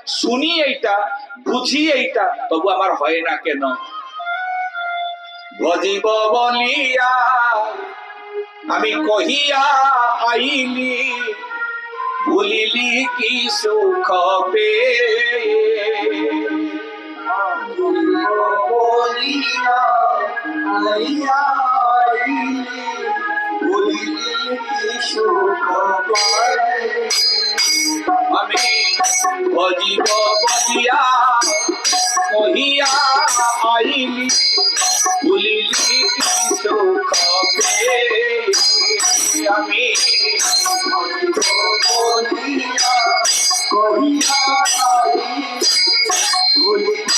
শুনি এইটা, বুঝি এইটা, তবু আমার হয় না কেন? ভজিব বলিয়া আমি কহিয়া আইলি, ভুলিলি কি সুখ বলিয়া আইয়া আইলি, ভুলিলি কি সুখ আমি ভজিব বলিয়া কহিয়া আইলি, ভুলিলি কি সুখ আমি বলিয়া কহিয়া আইলি, ভুলিলি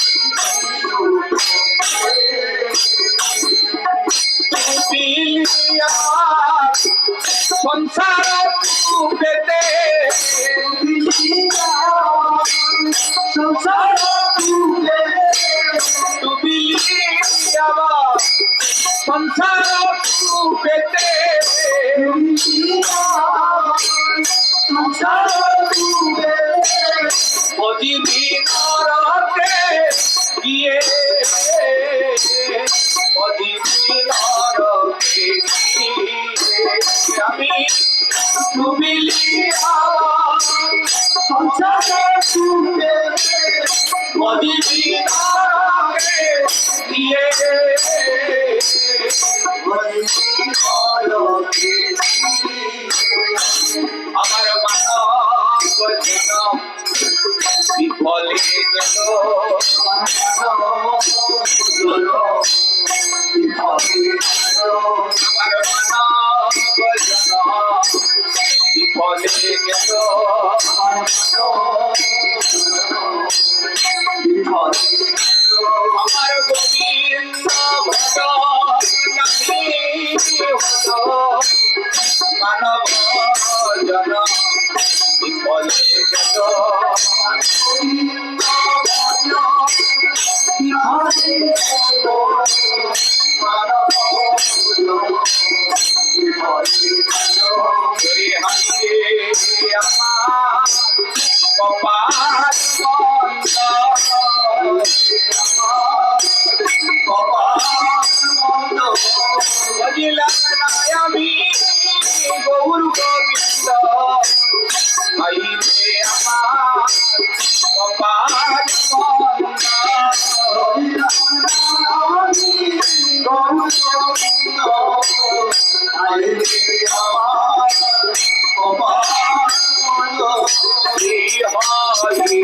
বিলিয়া সংসার পেতে সংসার সংসার পেতে ভজিবি নরকে গিয়ে, ভজিবি নরকে গিয়ে আমি ডুবিলি সংসার ভজিবি নরকে গিয়ে, আমার মানব জনম বিফলে গেল, আমার মানব জনম বিফলে গেল, আমার গোবিন্দ মানব জনম বিফলে গেল, আমার কপাল বজিলাম না আমি গৌর গোবিন্দ, আইলে আমার কপাল গৌর গোবিন্দ, আইলে আমার কপাল হরি